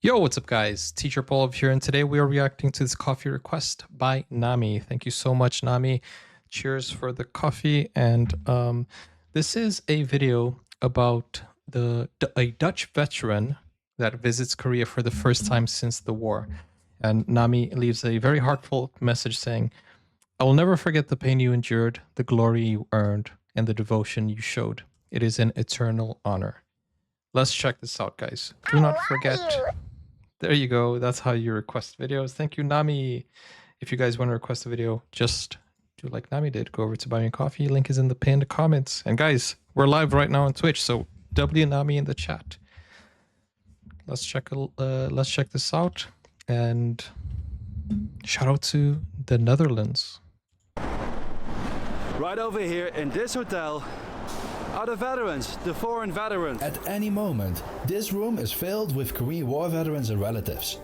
Yo, what's up, guys? Teacher Paul here, and today we are reacting to this coffee request by Nami. Thank you so much, Nami. Cheers for the coffee. And this is a video about a Dutch veteran that visits Korea for the first time since the war. And Nami leaves a very heartfelt message saying, "I will never forget the pain you endured, the glory you earned, and the devotion you showed. It is an eternal honor." Let's check this out, guys. Do not forget. There you go. That's how you request videos. Thank you, Nami. If you guys want to request a video, just do like Nami did. Go over to Buy Me a Coffee. Link is in the pinned comments. And guys, we're live right now on Twitch, so W Nami in the chat. Let's check this out. And shout out to the Netherlands. Right over here in this hotel are the veterans, the foreign veterans. At any moment, this room is filled with Korean War veterans and relatives,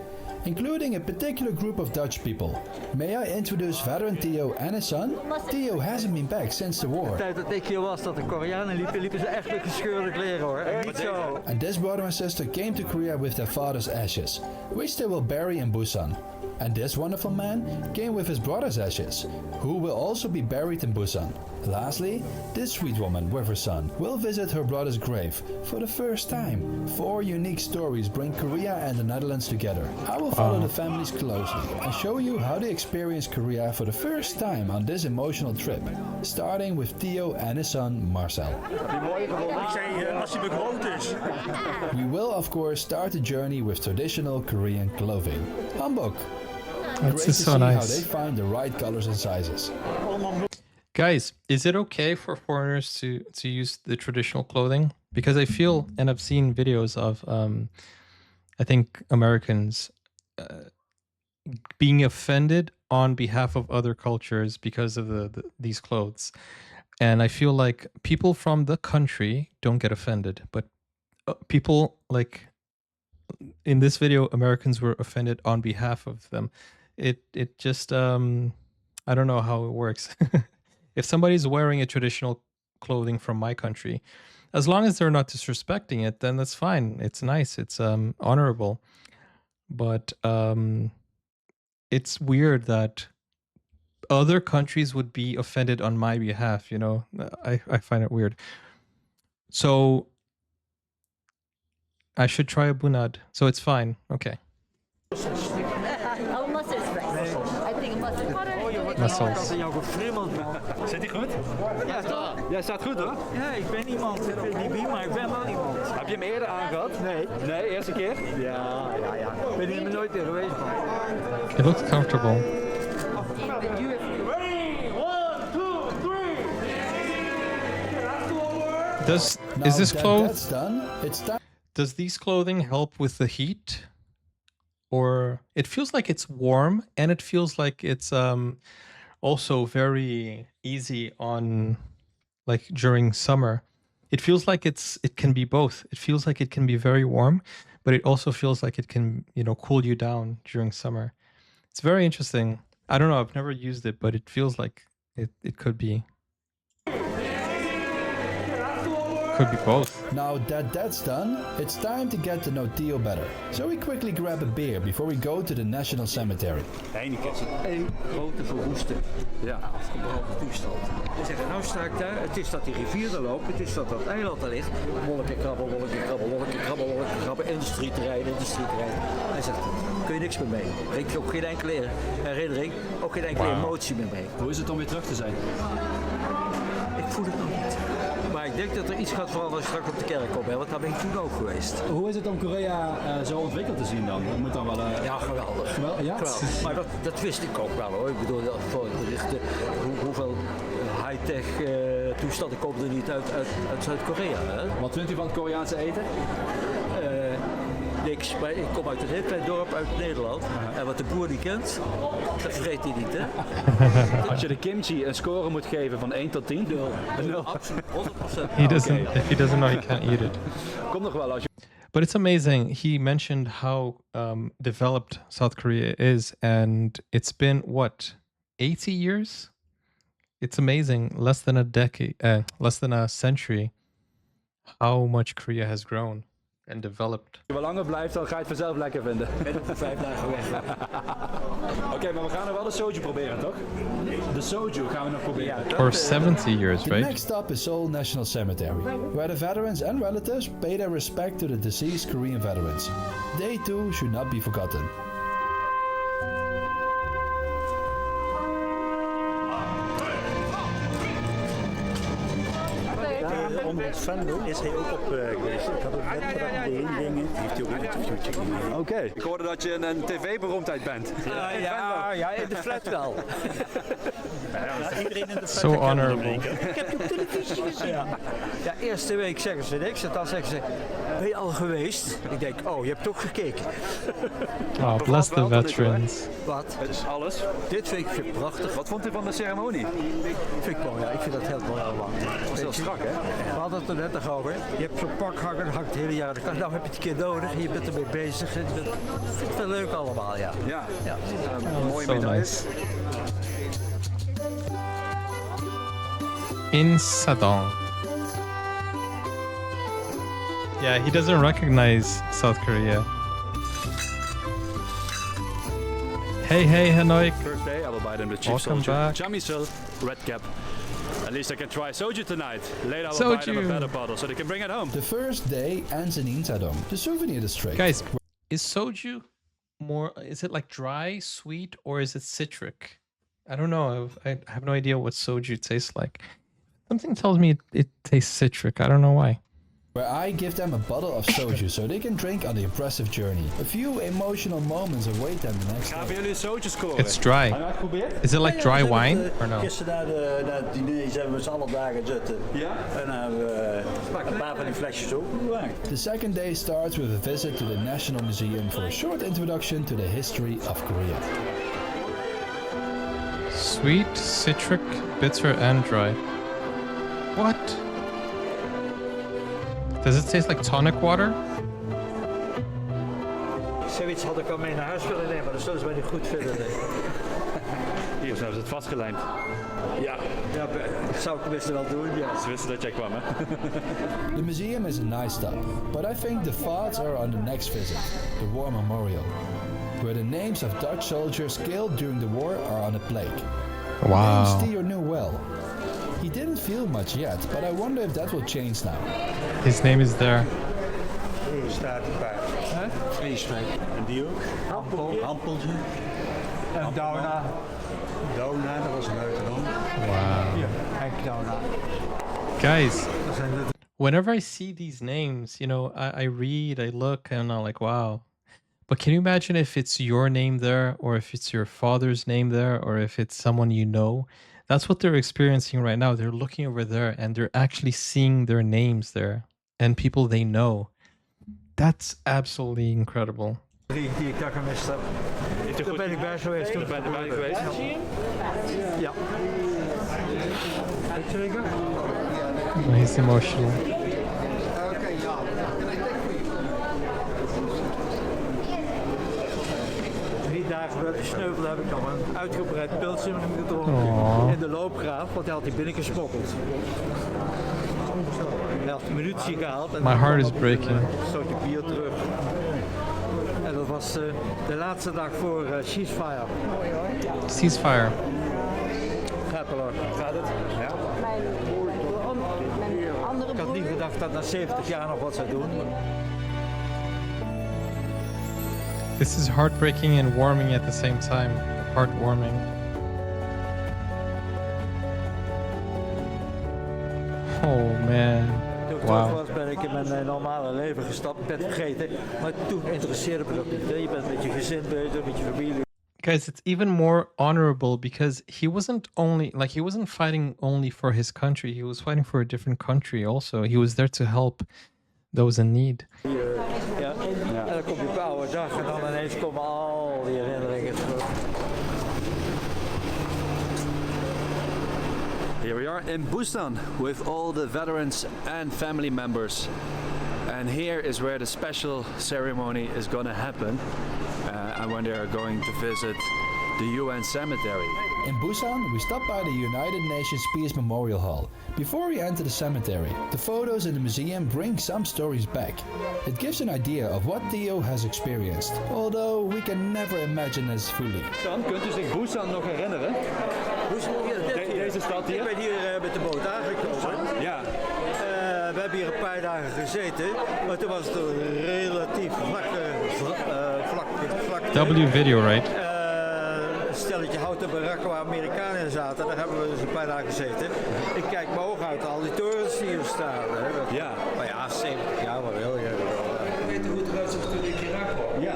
including a particular group of Dutch people. May I introduce veteran Theo and his son? Theo hasn't been back since the war. De tijd dat ik hier was, dat de Koreanen liepen ze echt met gescheurde kleren hoor. En niet zo. And this brother and sister came to Korea with their father's ashes, which they will bury in Busan. And this wonderful man came with his brother's ashes, who will also be buried in Busan. Lastly, this sweet woman with her son will visit her brother's grave for the first time. 4 unique stories bring Korea and the Netherlands together. I will follow the families closely and show you how they experience Korea for the first time on this emotional trip, starting with Theo and his son Marcel. We will of course start the journey with traditional Korean clothing. Hanbok. Great to so see nice. how they find the right colors and sizes. Guys, is it okay for foreigners to use the traditional clothing? Because I feel, and I've seen videos of, I think Americans being offended on behalf of other cultures because of these clothes. And I feel like people from the country don't get offended, but people like in this video, Americans were offended on behalf of them. It just, I don't know how it works. If somebody's wearing a traditional clothing from my country, as long as they're not disrespecting it, then that's fine. It's nice. It's honorable. But it's weird that other countries would be offended on my behalf, you know? I find it weird. So I should try a bunad. So it's fine. Okay. Oh, mustard spice. I think mustard. Mussels. En jou gefrimmeld. Zit hij goed? Ja, toch? Jij staat goed hoor. Ja, ik ben iemand. Ik weet niet wie, maar ik ben wel iemand. Heb je hem eerder aangehad? Nee. Nee, eerste keer? Ja. Ik ben hier nooit meer geweest, man. It looks comfortable. Is this That's done. It's time. Does these clothing help with the heat? Or it feels like it's warm, and it feels like it's also very easy on, like, during summer. It feels like it can be both. It feels like it can be very warm, but it also feels like it can, you know, cool you down during summer. It's very interesting. I don't know, I've never used it, but it feels like it could be both. Now that that's done, it's time to get to know Theo better. So we quickly grab a beer before we go to the National Cemetery. Heineken. Eén grote verwoeste, afgebroken toestand. Ze zeggen, nou sta ik daar, het is dat die rivier er loopt, het is dat dat eiland er ligt. Wolken krabben, industrieterrein. Hij zegt, kun je niks meer mee. Brengt je ook geen enkele herinnering, ook geen enkele emotie meer mee. Hoe is het om weer terug te zijn? Ik voel het nog niet. Maar ik denk dat er iets gaat veranderen straks op de kerk op, hè, want daar ben ik toen ook geweest. Hoe is het om Korea zo ontwikkeld te zien dan? Dat moet dan wel... Ja, geweldig. Ja? Geweldig. Maar dat wist ik ook wel hoor. Ik bedoel, hoeveel high-tech toestanden komen er niet uit Zuid-Korea. Hè? Wat vindt u van het Koreaanse eten? Niks, maar ik kom uit een heel klein dorp uit Nederland. En wat de boer niet kent, dat vergeet hij niet, hè? Als je de kimchi een score moet geven van 1 tot 10? 0. Absoluut, 100%. If he doesn't know, he can't eat it. Komt nog wel als je... But it's amazing. He mentioned how developed South Korea is, and it's been, what, 80 years? It's amazing. Less than a decade, less than a century, how much Korea has grown. and developed. Als je wel langer blijft, dan ga je het vanzelf lekker vinden. Ik ben voor 5 dagen weg. Oké, maar we gaan nog wel de soju proberen, toch? De soju gaan we nog proberen. For 70 years, The right? next stop is Seoul National Cemetery, where the veterans and relatives pay their respect to the deceased Korean veterans. They too should not be forgotten. Onder het Venlo is hij ook op geweest. Ik had het net gedaan, de dingen. Heeft hij ook een interviewtje gegeven. Oké. Ik hoorde dat je een tv-beroemdheid bent. Ja, in de flat wel. Ja, iedereen in de So vet herkent hem, honorable. denk ik. Ik heb je op televisie gezien. Ja, eerste week zeggen ze niks. En dan zeggen ze, ben je al geweest? Ik denk, oh, je hebt toch gekeken. Oh, bless the veterans. Wat? Het is alles. Dit vind ik prachtig. Wat vond u van de ceremonie? Vind ik mooi, ja. Ik vind dat heel mooi allemaal. Dat is heel strak, hè? We hadden het er net nog over. Je hebt zo'n pak hangen, dat hangt het hele jaar aan de kast. Nou heb je het een keer nodig en je bent ermee bezig. Ik vind het wel leuk allemaal, ja. Ja. Ja. Mooie So medailles. nice. In Sadong. Yeah, he doesn't recognize South Korea. Hey, Hanoi. First day, I will buy them the cheap Welcome soju. back. Chamisil, red cap. At least I can try soju tonight. Later I will buy them a Soju. better bottle so they can bring it home. The first day ends in Insadong, the souvenir district. Guys, is soju more, is it like dry, sweet, or is it citric? I don't know. I have no idea what soju tastes like. Something tells me it tastes citric. I don't know why. Where I give them a bottle of soju so they can drink on the impressive journey. A few emotional moments await them the next Gaan day. we jullie soju scoren? It's dry. Heb je uitgeprobeerd? Is it like dry wine or no? Gisteren na het diner zijn we met z'n allen daar gaan zitten. Ja? En dan hebben we een paar van die flesjes ook gemaakt. The second day starts with a visit to the National Museum for a short introduction to the history of Korea. Sweet, citric, bitter, and dry. What? Does it taste like tonic water? Zoiets had ik al mee naar huis willen nemen, maar dat zullen ze mij niet goed vinden. Nee. Hier, zo hebben ze het vastgelijmd. Ja, dat zou ik tenminste wel doen, ja. Ze wisten dat jij kwam, hè? The museum is a nice stop, but I think the thoughts are on the next visit, the War Memorial, where the names of Dutch soldiers killed during the war are on a plaque. Names Wow. Theo knew well. He didn't feel much yet, but I wonder if that will change now. His name is there. Hier staat een paar. Vleeswijk. En die ook? Hampeltje. En Dauna. Dona, dat was een luitenant. Wow. Henk Dauna. Guys, whenever I see these names, you know, I read, I look, and I'm like, wow. But can you imagine if it's your name there, or if it's your father's name there, or if it's someone you know? That's what they're experiencing right now. They're looking over there and they're actually seeing their names there and people they know. That's absolutely incredible. Die ik daar gemist heb. Daar ben ik bij geweest. Daar ben ik bij geweest. Ja. Zeker? Oh, he's emotional. 3 dagen met gesneuveld heb ik nog een uitgebreid pilsje gedronken Aww. in de loopgraaf, want hij had die binnengesmokkeld. Hij had een minuutje gehaald en My heart is breaking. een soortje bier terug. En dat was de laatste dag voor ceasefire. Ceasefire. Gaat wel hoor. Gaat het? Ja. Ik had niet gedacht dat na 70 jaar nog wat zou doen. This is heartbreaking and warming at the same time. Heartwarming. Oh man. Toen ik Wow. terug was ben ik in mijn normale leven gestapt, ik ben het vergeten. Maar toen interesseerde me dat niet. Hè. Je bent met je gezin bezig, met je familie. Guys, it's even more honorable because he wasn't fighting only for his country. He was fighting for a different country also. He was there to help those in need. Ja. En dan komt die oude dag en dan ineens komen al die herinneringen terug. Here we are in Busan with all the veterans and family members. And here is where the special ceremony is going to happen. And when they are going to visit the UN cemetery. In Busan, we stop by the United Nations Peace Memorial Hall. Before we enter the cemetery, the photos in the museum bring some stories back. It gives an idea of what Theo has experienced, although we can never imagine this fully. Dan kunt u zich Busan nog herinneren? Deze stad hier? Ik ben hier met de boot aangekomen. Ja. We hebben hier een paar dagen gezeten, maar toen was het een relatief vlak W video, right? een stelletje houten barakken waar Amerikanen in zaten. Daar hebben we dus een paar dagen gezeten. Ik kijk mijn ogen uit al die torens die hier staan. Hè. Ja. Maar ja, 70 jaar maar wel. Weet je hoe het eruit zag toen ik hier aankwam? Ja.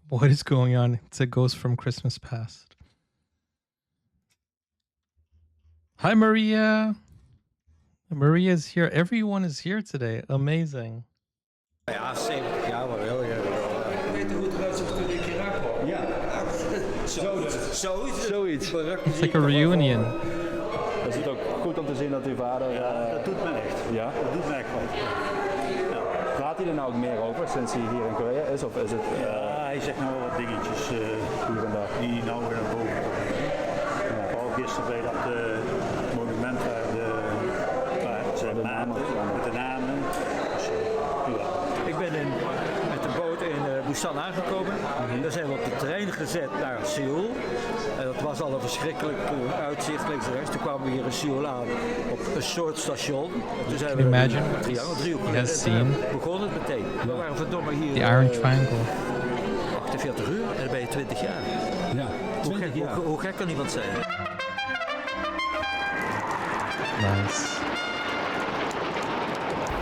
What is going on? It's a ghost from Christmas past. Hi, Maria. Maria's here. Everyone is here today. Amazing. Ja, 70 jaar maar wel. Weet je hoe het eruit zag toen ik hier aankwam? Ja. Zoiets. It's like a reunion. Het is ook goed om te zien dat uw vader... Dat doet me echt. Ja? Dat doet me echt wat. Praat hij er nou ook meer over sinds hij hier in Korea is? Of is het... Ja, hij zegt nou wel wat dingetjes hier en daar? die nou weer naar boven komen. Ja. Vooral gisteren bij dat monument waar zijn namen, met de namen. Dus, ja. Ik ben met de boot in Busan aangekomen. Daar zijn we op de trein gezet naar Seoul. En dat was al een verschrikkelijk uitzicht links en rechts. Toen kwamen we hier in Seoul aan op een soort station. Toen zijn we imagine? driehoek. Yes, scene. Begon het meteen. We waren verdomme hier The Iron Triangle. 48 uur en dan ben je 20 jaar. Ja. Hoe gek kan iemand zijn? Nice.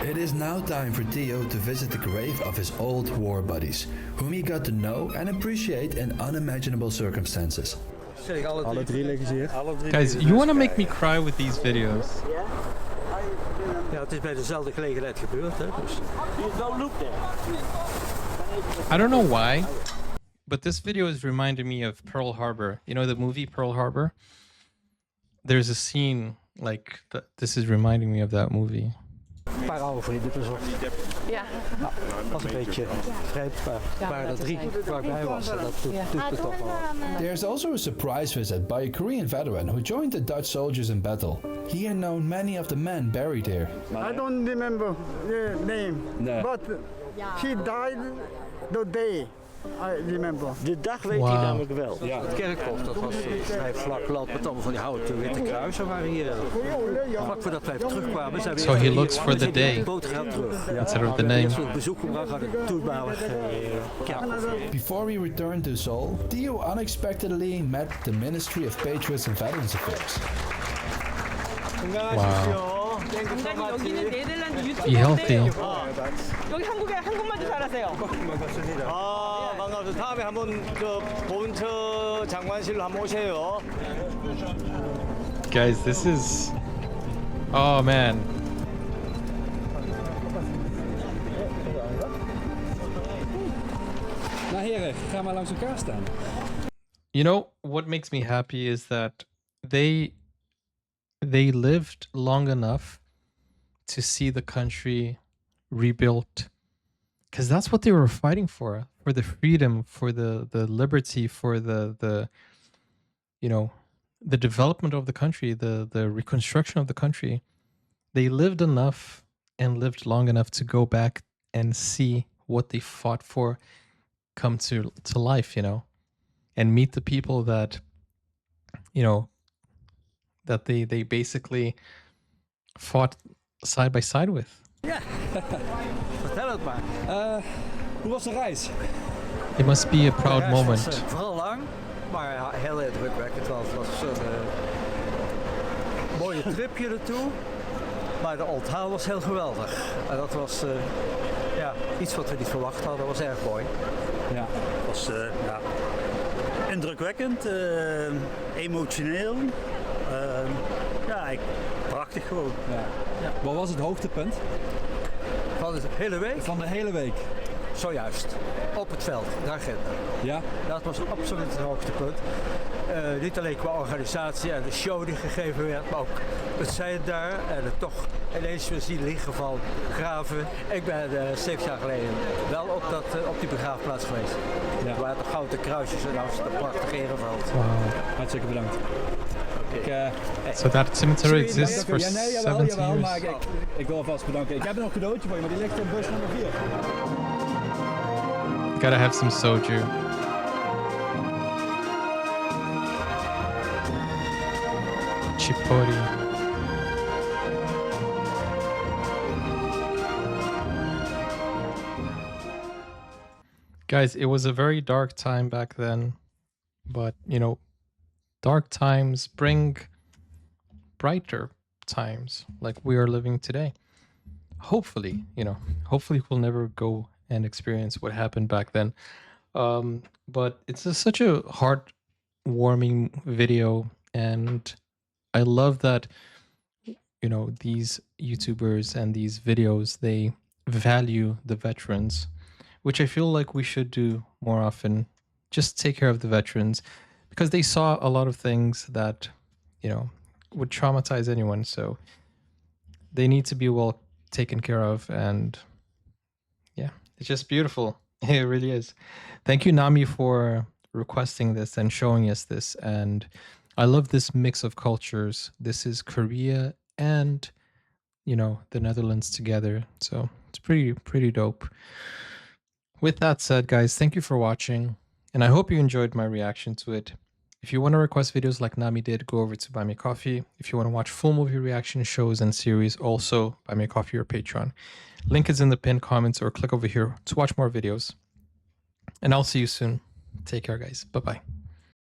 It is now time for Theo to visit the grave of his old war buddies, whom he got to know and appreciate in unimaginable circumstances. Alle drie liggen ze hier. Guys, you want to make me cry with these videos. Ja, het is bij dezelfde gelegenheid gebeurd. Hè, dus. I don't know why, but this video is reminding me of Pearl Harbor. You know the movie Pearl Harbor? There's a scene like that. This is reminding me of that movie. Een paar oude vrienden bezocht. Ja. Was een beetje vreemd, maar waren er 3 waar ik bij was. En dat doet het toch wel. There's also a surprise visit by a Korean veteran who joined the Dutch soldiers in battle. He had known many of the men buried here. I don't remember the name, but he died the day. I remember. De dag weet hij namelijk wel. Ja. Het kerkhof, dat was vrij vlak land met allemaal van die houten witte kruisen waren hier. Vlak voordat wij terugkwamen zijn we So he looks for the day boot gaat terug. instead of the name. Eerst een bezoek gebracht aan de toenmalige kerkhof. Before we returned to Seoul, Theo unexpectedly met the Ministry of Patriots and Veterans Affairs. Wow. 여기는 네덜란드 유튜브. Be healthy. 여기 한국에 한국말도 잘하세요. 아, 반갑습니다. 다음에 한번 저 본처 장관실로 한번 오세요. Guys, this is... Oh, man. Nou heren, ga maar langs elkaar staan. You know, what makes me happy is that they lived long enough to see the country rebuilt. Because that's what they were fighting for the freedom, for the liberty, for the you know, the development of the country, the reconstruction of the country. They lived enough and lived long enough to go back and see what they fought for come to life, you know, and meet the people that, you know, that they basically fought side by side with. Ja, vertel het maar. Hoe was de reis? It must be a proud De reis moment. was, vooral lang, maar heel indrukwekkend. Het was een mooie tripje ertoe, maar de onthaal was heel geweldig. En dat was ja, iets wat we niet verwacht hadden, dat was erg mooi. Ja, het was ja, indrukwekkend, emotioneel. Ja, prachtig gewoon. Ja. Ja. Wat was het hoogtepunt? Van de hele week? Van de hele week. zojuist. Op het veld, de agenda. Ja? Dat was absoluut het hoogtepunt. Niet alleen qua organisatie en de show die gegeven werd, maar ook het zijn daar en het toch ineens weer zien liggen van graven. Ik ben 7 jaar geleden wel op die begraafplaats geweest. Ja. Er waren toch gouden kruisjes en dat was een prachtig ereveld. Wow. Hartstikke bedankt. So that cemetery exists for Ja, nee, jawel, 70 jawel, years. maar ik wil alvast bedanken. Ik heb nog een cadeautje voor je, maar die ligt in bus nummer 4. Gotta have some soju. Chipotle. Guys, it was a very dark time back then, but you know, dark times bring brighter times like we are living today. Hopefully, you know, hopefully we'll never go and experience what happened back then. But it's such a heartwarming video, and I love that, you know, these YouTubers and these videos, they value the veterans, which I feel like we should do more often. Just take care of the veterans, because they saw a lot of things that, you know, would traumatize anyone. So they need to be well taken care of. And yeah, it's just beautiful. It really is. Thank you, Nami, for requesting this and showing us this. And I love this mix of cultures. This is Korea and, you know, the Netherlands together. So it's pretty dope. With that said, guys, thank you for watching, and I hope you enjoyed my reaction to it. If you want to request videos like Nami did, go over to Buy Me Coffee. If you want to watch full movie reaction shows and series, also Buy Me Coffee or Patreon. Link is in the pinned comments, or click over here to watch more videos. And I'll see you soon. Take care, guys. Bye-bye.